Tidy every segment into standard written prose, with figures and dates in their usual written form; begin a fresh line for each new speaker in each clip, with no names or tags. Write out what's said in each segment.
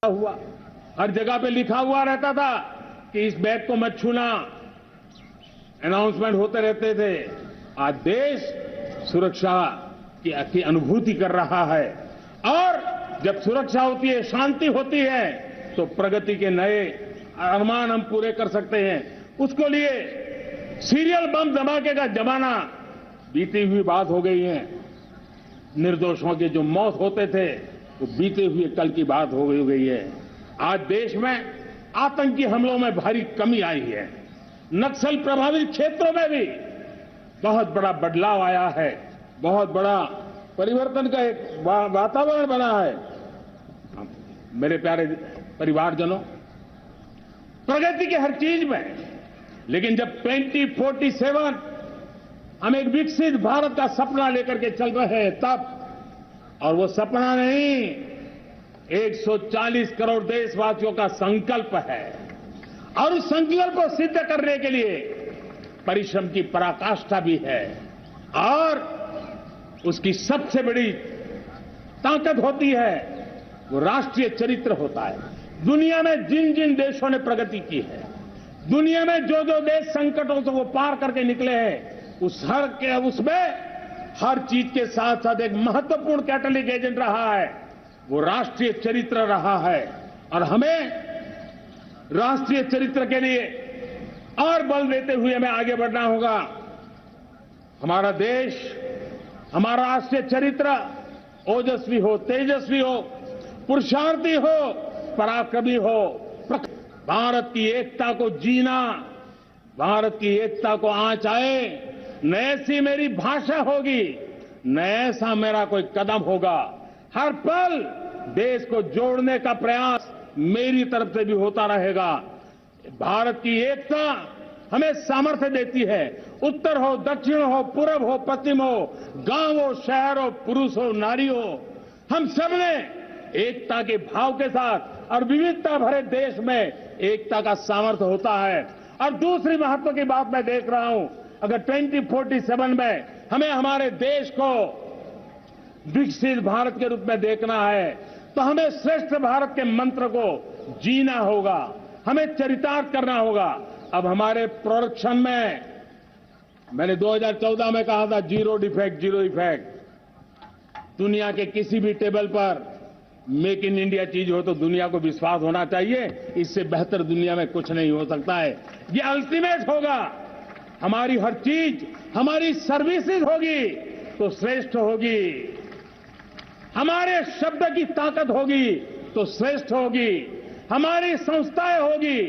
हुआ, हर जगह पे लिखा हुआ रहता था कि इस बैग को मत छूना, अनाउंसमेंट होते रहते थे। आज देश सुरक्षा की अनुभूति कर रहा है और जब सुरक्षा होती है, शांति होती है, तो प्रगति के नए अरमान हम पूरे कर सकते हैं। उसको लिए सीरियल बम धमाके का जमाना बीती हुई बात हो गई है। निर्दोषों की जो मौत होते थे वो बीते हुए कल की बात हो गई है। आज देश में आतंकी हमलों में भारी कमी आई है। नक्सल प्रभावित क्षेत्रों में भी बहुत बड़ा बदलाव आया है, बहुत बड़ा परिवर्तन का एक वातावरण बना है। मेरे प्यारे परिवारजनों, प्रगति के हर चीज में, लेकिन जब 2047 हम एक विकसित भारत का सपना लेकर के चल रहे हैं तब, और वो सपना नहीं 140 करोड़ देशवासियों का संकल्प है और उस संकल्प को सिद्ध करने के लिए परिश्रम की पराकाष्ठा भी है। और उसकी सबसे बड़ी ताकत होती है वो राष्ट्रीय चरित्र होता है। दुनिया में जिन जिन देशों ने प्रगति की है, दुनिया में जो जो देश संकटों से वो पार करके निकले हैं, उसमें हर चीज के साथ साथ एक महत्वपूर्ण कैटलिक एजेंट रहा है, वो राष्ट्रीय चरित्र रहा है। और हमें राष्ट्रीय चरित्र के लिए और बल देते हुए हमें आगे बढ़ना होगा। हमारा देश, हमारा राष्ट्रीय चरित्र ओजस्वी हो, तेजस्वी हो, पुरुषार्थी हो, पराक्रमी हो। भारत की एकता को जीना, भारत की एकता को आंच आए, न ऐसी मेरी भाषा होगी, न ऐसा मेरा कोई कदम होगा। हर पल देश को जोड़ने का प्रयास मेरी तरफ से भी होता रहेगा। भारत की एकता हमें सामर्थ्य देती है। उत्तर हो, दक्षिण हो, पूर्व हो, पश्चिम हो, गांव हो, शहर हो, पुरुष हो, नारी हो, हम सबने एकता के भाव के साथ और विविधता भरे देश में एकता का सामर्थ्य होता है। और दूसरी महत्व की बात मैं देख रहा हूं, अगर 2047 में हमें हमारे देश को विकसित भारत के रूप में देखना है तो हमें श्रेष्ठ भारत के मंत्र को जीना होगा, हमें चरितार्थ करना होगा। अब हमारे प्रोडक्शन में, मैंने 2014 में कहा था जीरो डिफेक्ट, जीरो इफेक्ट। दुनिया के किसी भी टेबल पर मेक इन इंडिया चीज हो तो दुनिया को विश्वास होना चाहिए, इससे बेहतर दुनिया में कुछ नहीं हो सकता है। ये अल्टीमेट होगा। हमारी हर चीज, हमारी सर्विसेज होगी तो श्रेष्ठ होगी, हमारे शब्द की ताकत होगी तो श्रेष्ठ होगी, हमारी संस्थाएं होगी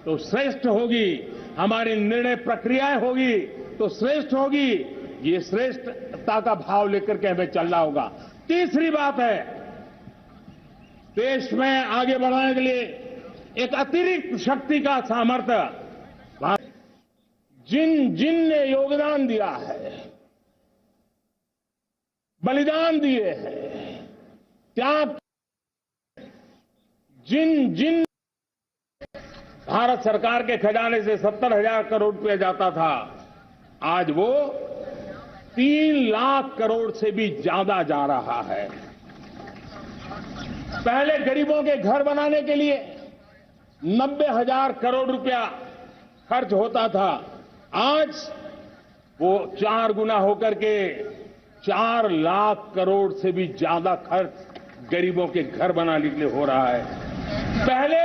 तो श्रेष्ठ होगी, हमारी निर्णय प्रक्रियाएं होगी तो श्रेष्ठ होगी। ये श्रेष्ठता का भाव लेकर के हमें चलना होगा। तीसरी बात है, देश में आगे बढ़ाने के लिए एक अतिरिक्त शक्ति का सामर्थ्य जिन ने योगदान दिया है, बलिदान दिए हैं, त्याग, जिन भारत सरकार के खजाने से 70,000 करोड़ रुपया जाता था, आज वो 3 लाख करोड़ से भी ज्यादा जा रहा है। पहले गरीबों के घर बनाने के लिए 90,000 करोड़ रुपया खर्च होता था, आज वो 4 गुना होकर के 4 लाख करोड़ से भी ज्यादा खर्च गरीबों के घर बनाने के लिए हो रहा है। पहले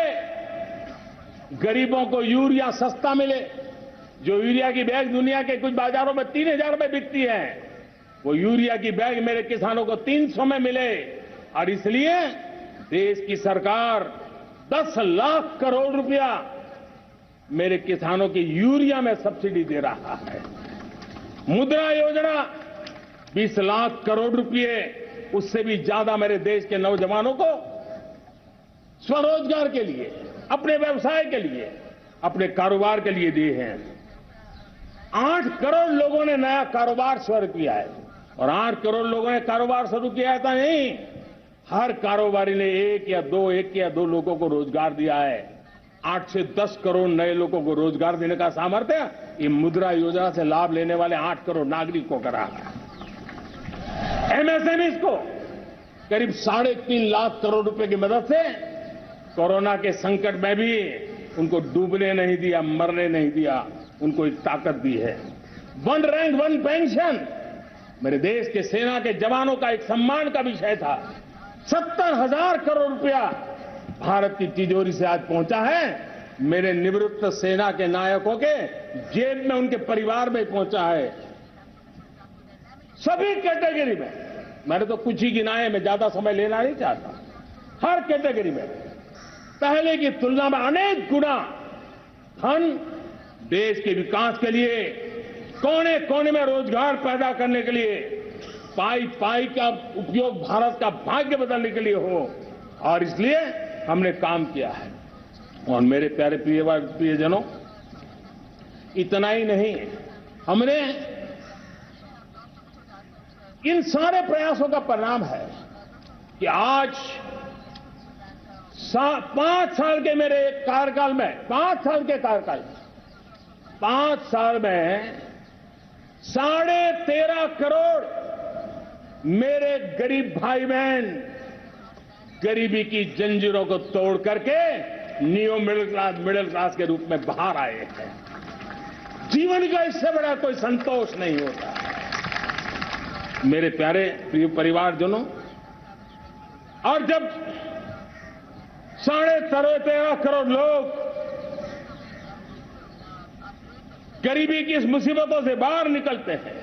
गरीबों को यूरिया सस्ता मिले, जो यूरिया की बैग दुनिया के कुछ बाजारों में 3,000 में बिकती है, वो यूरिया की बैग मेरे किसानों को 300 में मिले। और इसलिए देश की सरकार 10 लाख करोड़ रुपया मेरे किसानों की यूरिया में सब्सिडी दे रहा है। मुद्रा योजना 20 लाख करोड़ रुपए, उससे भी ज्यादा मेरे देश के नौजवानों को स्वरोजगार के लिए, अपने व्यवसाय के लिए, अपने कारोबार के लिए दिए हैं। 8 करोड़ लोगों ने नया कारोबार शुरू किया है। और 8 करोड़ लोगों ने कारोबार शुरू किया था नहीं, हर कारोबारी ने एक या दो लोगों को रोजगार दिया है। 8 से 10 करोड़ नए लोगों को रोजगार देने का सामर्थ्य ये मुद्रा योजना से लाभ लेने वाले 8 करोड़ नागरिकों को करा है। एमएसएमई को करीब 3.5 लाख करोड़ रुपए की मदद से कोरोना के संकट में भी उनको डूबने नहीं दिया, मरने नहीं दिया, उनको एक ताकत दी है। वन रैंक वन पेंशन मेरे देश के सेना के जवानों का एक सम्मान का विषय था। 70,000 करोड़ रुपया भारत की तिजोरी से आज पहुंचा है, मेरे निवृत्त सेना के नायकों के जेब में, उनके परिवार में पहुंचा है। सभी कैटेगरी में, मैंने तो कुछ ही गिनाए, मैं ज्यादा समय लेना नहीं चाहता। हर कैटेगरी में पहले की तुलना में अनेक गुना धन देश के विकास के लिए, कोने कोने में रोजगार पैदा करने के लिए, पाई पाई का उपयोग भारत का भाग्य बदलने के लिए हो, और इसलिए हमने काम किया है। और मेरे प्यारे प्रियजनों, इतना ही नहीं, हमने इन सारे प्रयासों का परिणाम है कि आज 5 साल के मेरे कार्यकाल में, 5 साल के कार्यकाल में, 5 साल में 13.5 करोड़ मेरे गरीब भाई बहन गरीबी की जंजीरों को तोड़ करके नियो मिडिल क्लास के रूप में बाहर आए हैं। जीवन का इससे बड़ा कोई संतोष नहीं होता। मेरे प्यारे प्रिय परिवारजनों, और जब 13.5 करोड़ लोग गरीबी की इस मुसीबतों से बाहर निकलते हैं,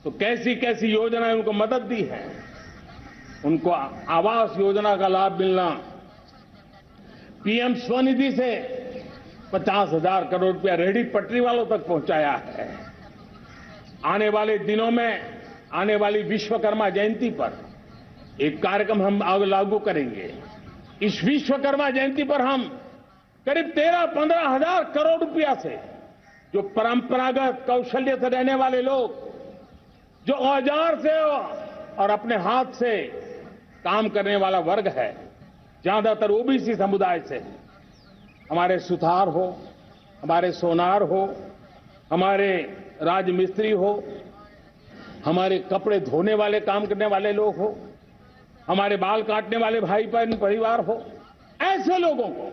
तो कैसी कैसी योजनाएं उनको मदद दी है। उनको आवास योजना का लाभ मिलना, पीएम स्वनिधि से 50,000 करोड़ रुपया रेहड़ी पटरी वालों तक पहुंचाया है। आने वाले दिनों में, आने वाली विश्वकर्मा जयंती पर एक कार्यक्रम हम लागू करेंगे। इस विश्वकर्मा जयंती पर हम करीब 13-15 हजार करोड़ रुपया से, जो परंपरागत कौशल्य से रहने वाले लोग, जो औजार से और अपने हाथ से काम करने वाला वर्ग है, ज्यादातर ओबीसी समुदाय से, हमारे सुथार हो, हमारे सोनार हो, हमारे राजमिस्त्री हो, हमारे कपड़े धोने वाले काम करने वाले लोग हो, हमारे बाल काटने वाले भाई बहन परिवार हो, ऐसे लोगों को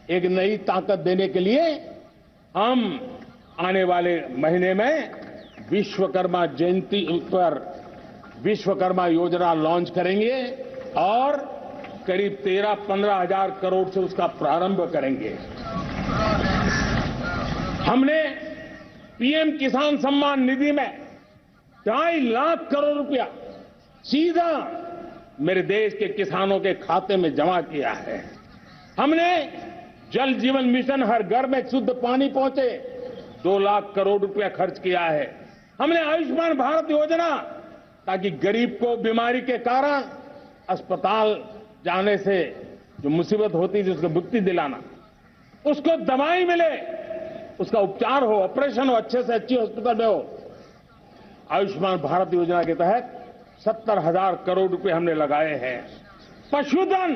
एक नई ताकत देने के लिए हम आने वाले महीने में विश्वकर्मा जयंती पर विश्वकर्मा योजना लॉन्च करेंगे और करीब 13-15 हजार करोड़ से उसका प्रारंभ करेंगे। हमने पीएम किसान सम्मान निधि में 2.5 लाख करोड़ रुपया सीधा मेरे देश के किसानों के खाते में जमा किया है। हमने जल जीवन मिशन, हर घर में शुद्ध पानी पहुंचे, 2 लाख करोड़ रुपया खर्च किया है। हमने आयुष्मान भारत योजना, ताकि गरीब को बीमारी के कारण अस्पताल जाने से जो मुसीबत होती थी उसको मुक्ति दिलाना, उसको दवाई मिले, उसका उपचार हो, ऑपरेशन हो, अच्छे से अच्छी हॉस्पिटल में हो। आयुष्मान भारत योजना के तहत 70,000 करोड़ रुपए हमने लगाए हैं। पशुधन